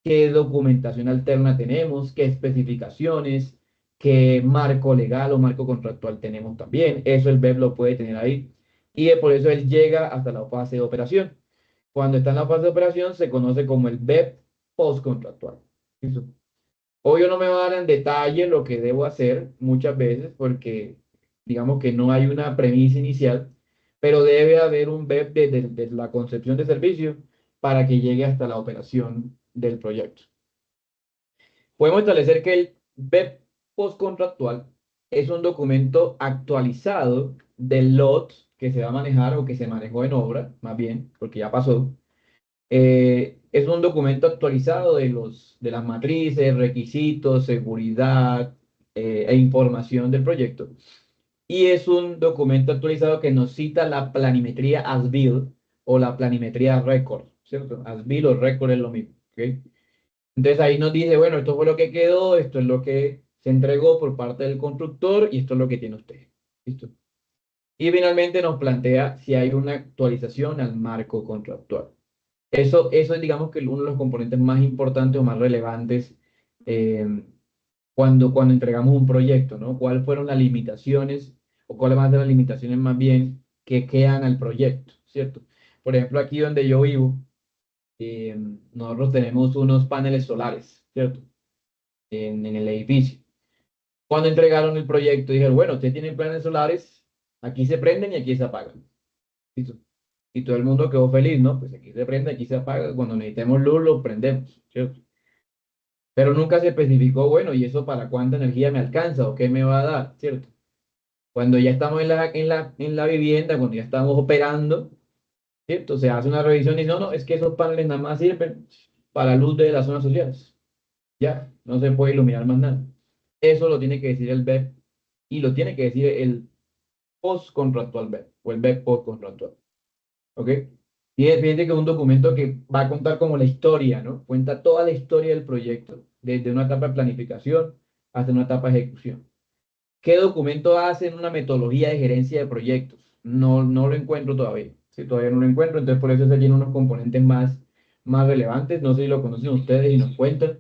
qué documentación alterna tenemos, qué especificaciones, qué marco legal o marco contractual tenemos también. Eso el BEP lo puede tener ahí. Y por eso él llega hasta la fase de operación. Cuando está en la fase de operación se conoce como el BEP postcontractual. ¿Listo? Obvio no me va a dar en detalle lo que debo hacer muchas veces porque digamos que no hay una premisa inicial, pero debe haber un BEP desde la concepción de servicio para que llegue hasta la operación del proyecto. Podemos establecer que el BEP postcontractual es un documento actualizado del lot que se va a manejar o que se manejó en obra, más bien, porque ya pasó. Es un documento actualizado de las matrices, requisitos, seguridad e información del proyecto. Y es un documento actualizado que nos cita la planimetría as-built o la planimetría record, ¿cierto? As-built o record es lo mismo, ¿ok? Entonces ahí nos dice, bueno, esto fue lo que quedó, esto es lo que se entregó por parte del constructor y esto es lo que tiene usted. ¿Listo? Y finalmente nos plantea si hay una actualización al marco contractual. Eso es, digamos, que uno de los componentes más importantes o más relevantes eh, cuando entregamos un proyecto, ¿no? ¿Cuáles fueron las limitaciones o cuáles van a ser las limitaciones más bien que quedan al proyecto, ¿cierto? Por ejemplo, aquí donde yo vivo, eh, nosotros tenemos unos paneles solares, ¿cierto? En el edificio. Cuando entregaron el proyecto, dijeron, bueno, ustedes tienen paneles solares, aquí se prenden y aquí se apagan. ¿Listo? Y todo el mundo quedó feliz, ¿no? Pues aquí se prende, aquí se apaga, cuando necesitemos luz lo prendemos, ¿cierto? Pero nunca se especificó, bueno, ¿y eso para cuánta energía me alcanza o qué me va a dar, ¿cierto? Cuando ya estamos en la vivienda, cuando ya estamos operando, ¿cierto? Se hace una revisión y dice, no, no, es que esos paneles nada más sirven para luz de las zonas sociales. Ya, no se puede iluminar más nada. Eso lo tiene que decir el BEP y lo tiene que decir el postcontractual BEP o el BEP postcontractual. ¿Ok? Y fíjense que es un documento que va a contar como la historia, ¿no? Cuenta toda la historia del proyecto, desde una etapa de planificación hasta una etapa de ejecución. ¿Qué documento hace en una metodología de gerencia de proyectos? No lo encuentro todavía. Sí, todavía no lo encuentro, entonces por eso se tiene unos componentes más relevantes. No sé si lo conocen ustedes y nos cuentan.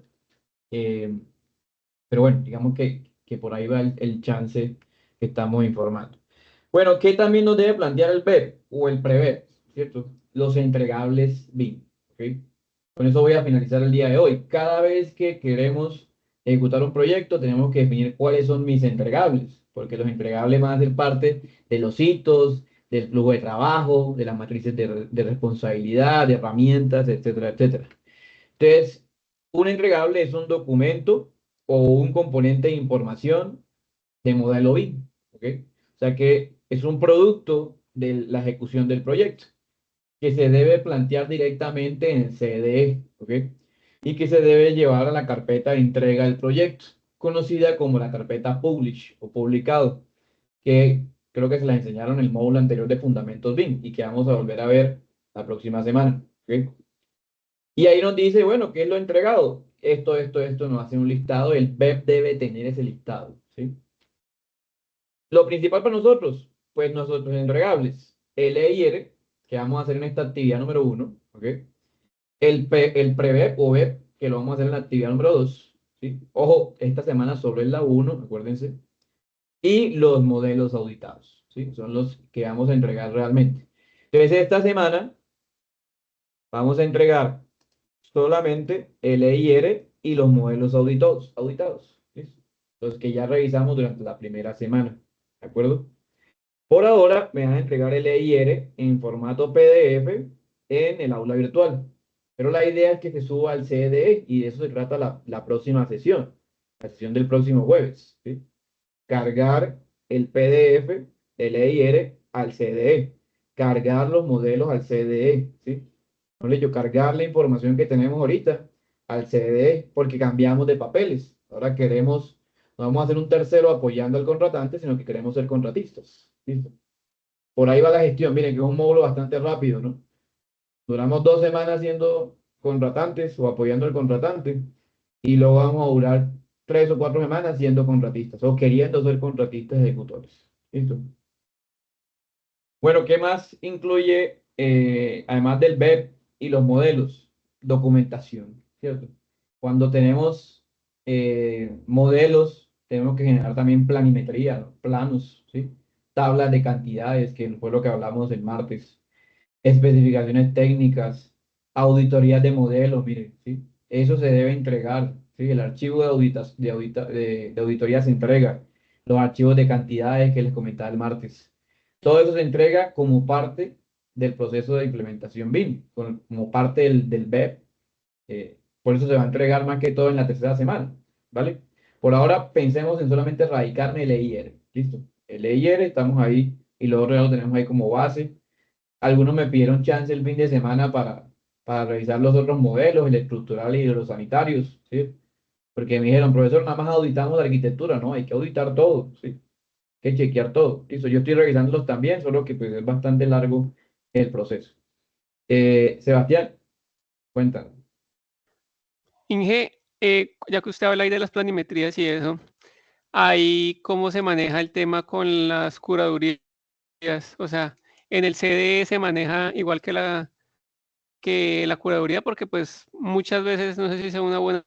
Eh, pero bueno, digamos que por ahí va el chance que estamos informando. Bueno, ¿qué también nos debe plantear el BEP o el PREVEP? ¿Cierto? Los entregables BIM. ¿Ok? Con eso voy a finalizar el día de hoy. Cada vez que queremos ejecutar un proyecto, tenemos que definir cuáles son mis entregables, porque los entregables van a ser parte de los hitos, del flujo de trabajo, de las matrices de responsabilidad, de herramientas, etcétera, etcétera. Entonces, un entregable es un documento o un componente de información de modelo BIM, ¿ok? O sea que es un producto de la ejecución del proyecto que se debe plantear directamente en el CDE, ¿ok? Y que se debe llevar a la carpeta de entrega del proyecto, conocida como la carpeta Publish o publicado, que creo que se las enseñaron en el módulo anterior de Fundamentos BIM y que vamos a volver a ver la próxima semana, ¿ok? Y ahí nos dice, bueno, ¿qué es lo entregado? Esto, nos hace un listado, el BEP debe tener ese listado, ¿sí? Lo principal para nosotros, pues nosotros entregables, el EIR, que vamos a hacer en esta actividad número 1, ¿ok? El PREVEP o BEP, que lo vamos a hacer en la actividad número 2, ¿sí? Ojo, esta semana solo es la 1, acuérdense. Y los modelos auditados, ¿sí? Son los que vamos a entregar realmente. Entonces, esta semana vamos a entregar solamente el EIR y los modelos auditados, ¿sí? Los que ya revisamos durante la primera semana, ¿de acuerdo? Por ahora me van a entregar el EIR en formato PDF en el aula virtual, pero la idea es que se suba al CDE y de eso se trata la próxima sesión, la sesión del próximo jueves, ¿sí? Cargar el PDF del EIR al CDE, cargar los modelos al CDE, ¿sí? No le digo cargar la información que tenemos ahorita al CDE porque cambiamos de papeles. Ahora queremos, no vamos a hacer un tercero apoyando al contratante, sino que queremos ser contratistas. ¿Listo? Por ahí va la gestión. Miren que es un módulo bastante rápido, ¿no? Duramos 2 semanas siendo contratantes o apoyando al contratante y luego vamos a durar 3 o 4 semanas siendo contratistas o queriendo ser contratistas ejecutores. ¿Listo? Bueno, ¿qué más incluye, además del BEP y los modelos? Documentación, ¿cierto? Cuando tenemos modelos, tenemos que generar también planimetría, ¿no? Planos, ¿sí? Tablas de cantidades, que fue lo que hablamos el martes, especificaciones técnicas, auditorías de modelos, miren, ¿sí? Eso se debe entregar, ¿sí? El archivo de auditoría se entrega, los archivos de cantidades que les comentaba el martes. Todo eso se entrega como parte del proceso de implementación BIM, como parte del BEP. Por eso se va a entregar más que todo en la tercera semana, ¿vale? Por ahora pensemos en solamente radicar en el EIR, ¿listo? El EIR estamos ahí y luego ya lo tenemos ahí como base. Algunos me pidieron chance el fin de semana para revisar los otros modelos, el estructural y los sanitarios, ¿sí? Porque me dijeron, profesor, nada más auditamos la arquitectura, ¿no? Hay que auditar todo, ¿sí? Hay que chequear todo. Listo, yo estoy revisándolos también, solo que pues, es bastante largo el proceso. Sebastián, cuéntanos. Inge, ya que usted habla ahí de las planimetrías y eso, ahí cómo se maneja el tema con las curadurías. O sea, en el CDE se maneja igual que la curaduría, porque pues muchas veces, no sé si sea una buena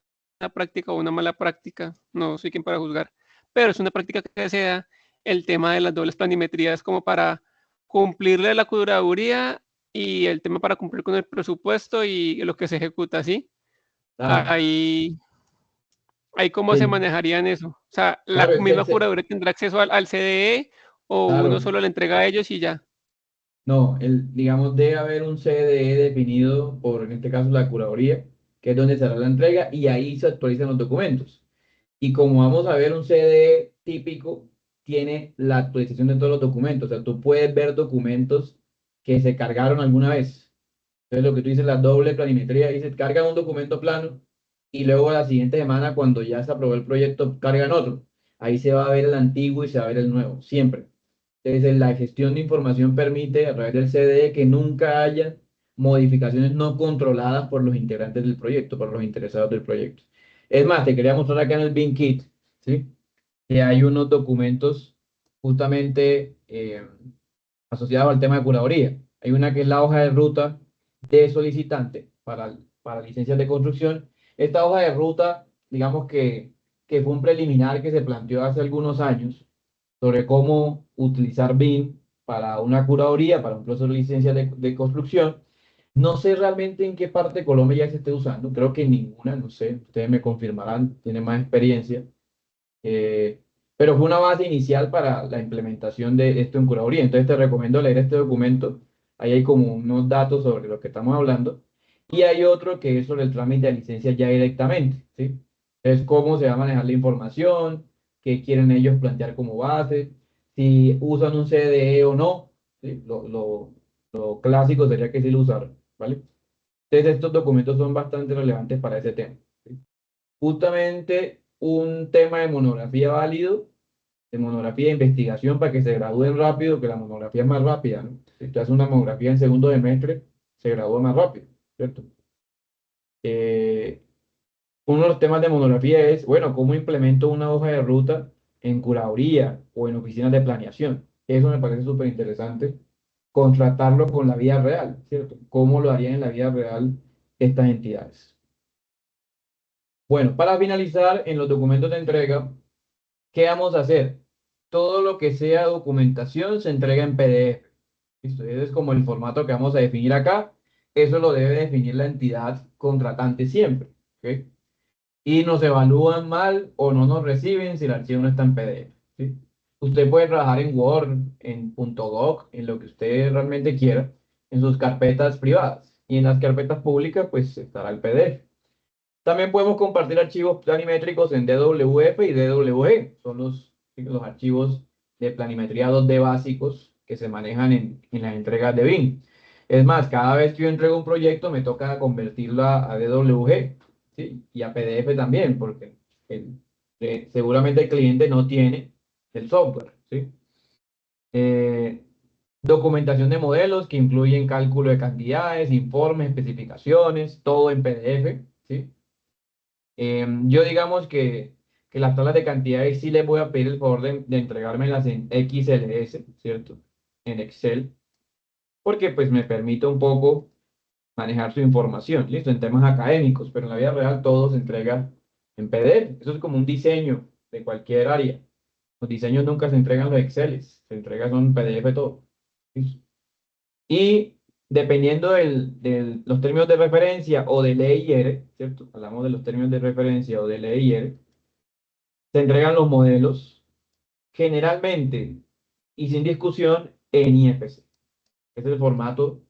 práctica o una mala práctica, no soy quien para juzgar, pero es una práctica que se da el tema de las dobles planimetrías como para cumplirle la curaduría y el tema para cumplir con el presupuesto y lo que se ejecuta, ¿sí? Claro, Ahí, ahí cómo se sí, manejarían eso. O sea, la claro, misma curaduría tendrá acceso al CDE o uno claro. solo le entrega a ellos y ya. No, digamos, debe haber un CDE definido por, en este caso, la curaduría, que es donde se hará la entrega y ahí se actualizan los documentos. Y como vamos a ver, un CDE típico tiene la actualización de todos los documentos. O sea, tú puedes ver documentos que se cargaron alguna vez. Entonces, lo que tú dices, la doble planimetría, dice, cargan un documento plano y luego la siguiente semana, cuando ya se aprobó el proyecto, cargan otro. Ahí se va a ver el antiguo y se va a ver el nuevo, siempre. Entonces, la gestión de información permite a través del CDE que nunca haya modificaciones no controladas por los integrantes del proyecto, por los interesados del proyecto. Es más, te quería mostrar acá en el BIM Kit, ¿sí? Que hay unos documentos justamente asociados al tema de curaduría. Hay una que es la hoja de ruta de solicitante para licencias de construcción. Esta hoja de ruta, digamos que fue un preliminar que se planteó hace algunos años sobre cómo utilizar BIM para una curaduría, para un proceso de licencia de construcción. No sé realmente en qué parte de Colombia ya se esté usando, creo que en ninguna, no sé, ustedes me confirmarán, tienen más experiencia. Eh, pero fue una base inicial para la implementación de esto en curaduría. Entonces te recomiendo leer este documento. Ahí hay como unos datos sobre lo que estamos hablando. Y hay otro que es sobre el trámite de licencia ya directamente, ¿sí? Es cómo se va a manejar la información, qué quieren ellos plantear como base, si usan un CDE o no, ¿sí? Lo clásico sería que sí lo usaron, ¿vale? Entonces estos documentos son bastante relevantes para ese tema. ¿Sí? Justamente un tema de monografía válido, de monografía de investigación para que se gradúen rápido, que la monografía es más rápida, ¿no? Si tú haces una monografía en segundo semestre, se gradúa más rápido, ¿cierto? Eh, Uno de los temas de monografía es, bueno, ¿cómo implemento una hoja de ruta en curaduría o en oficinas de planeación? Eso me parece súper interesante, contratarlo con la vida real, ¿cierto? ¿Cómo lo harían en la vida real estas entidades? Bueno, para finalizar, en los documentos de entrega, ¿qué vamos a hacer? Todo lo que sea documentación se entrega en PDF. ¿Listo? Ese es como el formato que vamos a definir acá. Eso lo debe definir la entidad contratante siempre. ¿Ok? Y nos evalúan mal o no nos reciben si el archivo no está en PDF. ¿Sí? Usted puede trabajar en Word, en .doc, en lo que usted realmente quiera, en sus carpetas privadas. Y en las carpetas públicas, pues estará el PDF. También podemos compartir archivos planimétricos en DWF y DWG. Son los archivos de planimetría 2D básicos que se manejan en las entregas de BIM. Es más, cada vez que yo entrego un proyecto me toca convertirlo a DWG. ¿sí? Y a PDF también, porque seguramente el cliente no tiene el software, ¿sí? Eh, Documentación de modelos que incluyen cálculo de cantidades, informes, especificaciones, todo en PDF, ¿sí? Yo digamos que las tablas de cantidades sí les voy a pedir el favor de entregármelas en XLS, ¿cierto? En Excel, porque pues me permite un poco manejar su información, ¿listo? En temas académicos, pero en la vida real todo se entrega en PDF. Eso es como un diseño de cualquier área. Los diseños nunca se entregan los Exceles, se entrega son PDF todo. ¿Listo? Y dependiendo de los términos de referencia o de LEIR, ¿cierto? Hablamos de los términos de referencia o de LEIR, se entregan los modelos generalmente y sin discusión en IFC. Ese es el formato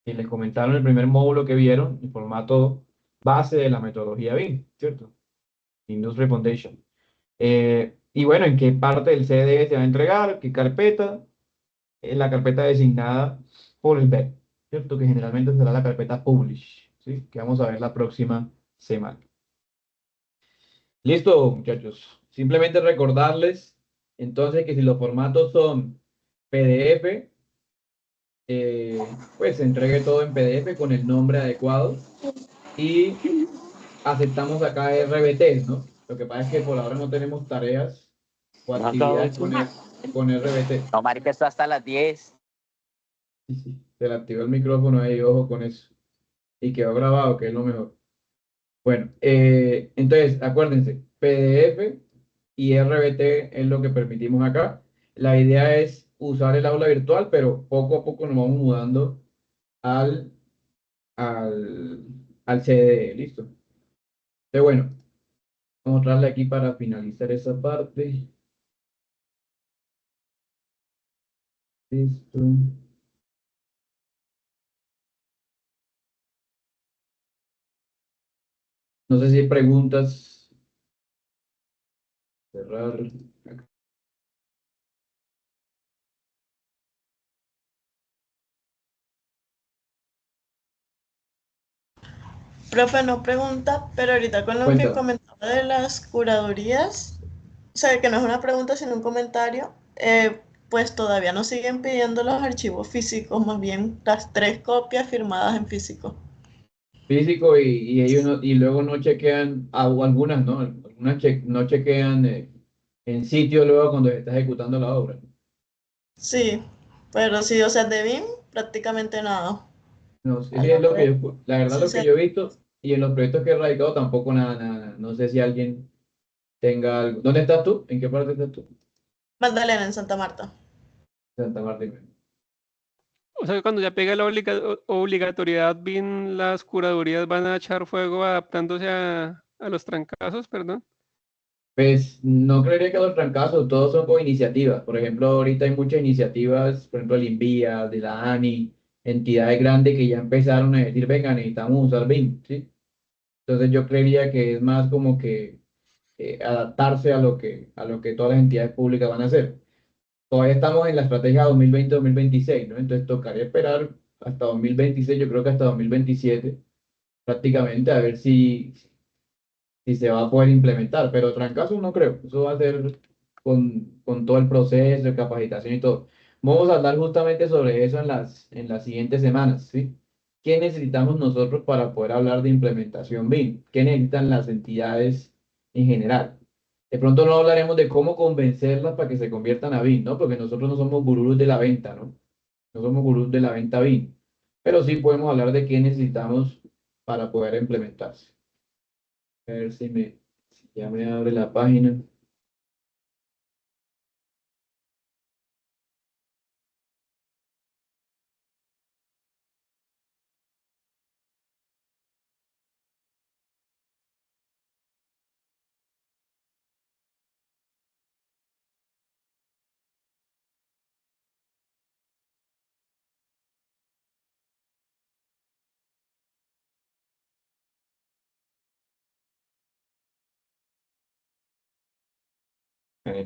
que les comentaron en el primer módulo que vieron, el formato base de la metodología BIM, ¿cierto? Industry Foundation. Y bueno, ¿en qué parte del CDE se va a entregar? ¿Qué carpeta? En la carpeta designada por el BEP, ¿cierto? Que generalmente será la carpeta Publish, ¿sí? Que vamos a ver la próxima semana. Listo, muchachos. Simplemente recordarles entonces que si los formatos son PDF, pues se entregue todo en PDF con el nombre adecuado y aceptamos acá RBT, ¿no? Lo que pasa es que por ahora no tenemos tareas o No, todo actividades bien. con RBT. No, marica, esto hasta las 10. Sí, sí, se le activó el micrófono ahí, ojo con eso. Y quedó grabado, que es lo mejor. Bueno, entonces acuérdense, PDF y RBT es lo que permitimos acá. La idea es usar el aula virtual, pero poco a poco nos vamos mudando al, al CDE, ¿listo? Entonces, bueno, vamos a darle aquí para finalizar esa parte. Listo. No sé si hay preguntas. Cerrar. Profe, no pregunta, pero ahorita con lo que Cuéntame. comentaba de las curadurías, o sea, que no es una pregunta sino un comentario, pues todavía nos siguen pidiendo los archivos físicos, más bien las 3 copias firmadas en físico. Físico y ellos y luego no chequean, o algunas no, algunas no chequean en sitio luego cuando se está ejecutando la obra. Sí, pero sí, o sea, de BIM prácticamente nada. No, sí, A sí, es lo lo que que la verdad sí lo que se... yo he visto y en los proyectos que he radicado tampoco nada, nada, nada. No sé si alguien tenga algo. ¿Dónde estás tú? ¿En qué parte estás tú? Magdalena en Santa Marta. Santa Martín. O sea que cuando ya pega la obligatoriedad, bien las curadurías van a echar fuego adaptándose a los trancazos, perdón. Pues no creería que los trancazos, todos son con iniciativas. Por ejemplo, ahorita hay muchas iniciativas, por ejemplo, el INVIA, de la ANI, entidades grandes que ya empezaron a decir, venga, necesitamos usar BIM, ¿sí? Entonces yo creería que es más como que adaptarse a lo que todas las entidades públicas van a hacer. Todavía estamos en la estrategia 2020-2026, ¿no? Entonces tocaría esperar hasta 2026, yo creo que hasta 2027, prácticamente, a ver si se va a poder implementar, pero trancazos no creo, eso va a ser con todo el proceso de capacitación y todo. Vamos a hablar justamente sobre eso en las siguientes semanas, ¿sí? ¿Qué necesitamos nosotros para poder hablar de implementación BIM? ¿Qué necesitan las entidades en general? De pronto no hablaremos de cómo convencerlas para que se conviertan a BIM, ¿no? Porque nosotros no somos gurús de la venta, ¿no? No somos gurús de la venta BIM, pero sí podemos hablar de qué necesitamos para poder implementarse. A ver si ya me abre la página.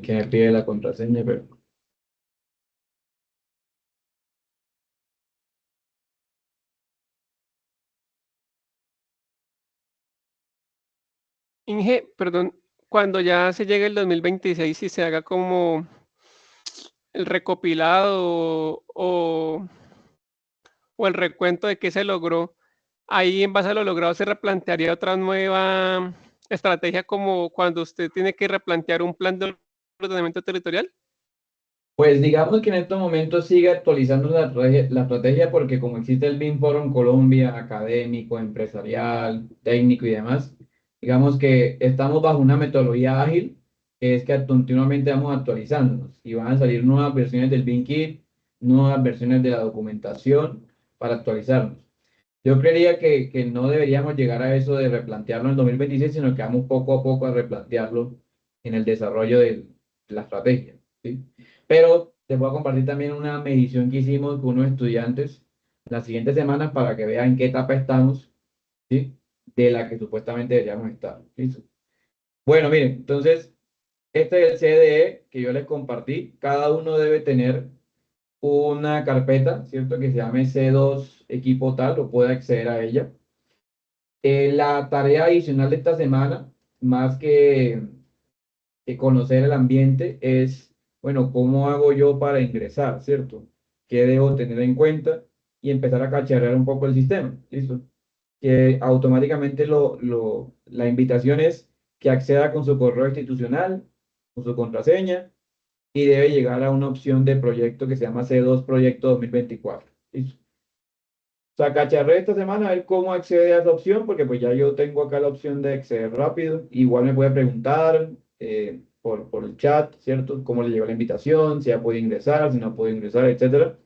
Que me pide la contraseña, pero Inge, perdón, cuando ya se llegue el 2026 y se haga como el recopilado o el recuento de qué se logró, ahí en base a lo logrado se replantearía otra nueva estrategia como cuando usted tiene que replantear un plan de ordenamiento territorial. Pues digamos que en estos momentos sigue actualizando la estrategia porque como existe el BIM Forum Colombia, académico, empresarial, técnico y demás, digamos que estamos bajo una metodología ágil, que es que continuamente vamos actualizándonos y van a salir nuevas versiones del BIM Kit, nuevas versiones de la documentación para actualizarnos. Yo creería que no deberíamos llegar a eso de replantearlo en el 2026, sino que vamos poco a poco a replantearlo en el desarrollo de la estrategia, ¿sí? Pero les voy a compartir también una medición que hicimos con unos estudiantes las siguientes semanas para que vean en qué etapa estamos, ¿sí? De la que supuestamente deberíamos estar. ¿Listo? Bueno, miren, entonces, este es el CDE que yo les compartí. Cada uno debe tener una carpeta, ¿cierto? Que se llame C2 equipo tal, o puede acceder a ella. La tarea adicional de esta semana, más que conocer el ambiente, es, bueno, ¿cómo hago yo para ingresar, ¿cierto? ¿Qué debo tener en cuenta? Y empezar a cacharrear un poco el sistema, ¿listo? Que automáticamente la invitación es que acceda con su correo institucional, con su contraseña, y debe llegar a una opción de proyecto que se llama C2 Proyecto 2024. ¿Listo? O sea, cacharré esta semana a ver cómo accede a esa opción, porque pues ya yo tengo acá la opción de acceder rápido. Igual me puede preguntar por el chat, ¿cierto? Cómo le llegó la invitación, si ya puede ingresar, si no puede ingresar, etcétera.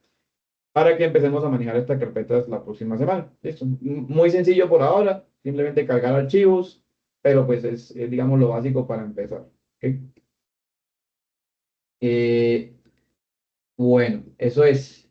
Para que empecemos a manejar estas carpetas la próxima semana. ¿Listo? Muy sencillo por ahora, simplemente cargar archivos, pero pues es, digamos, lo básico para empezar. ¿Ok? Bueno, eso es.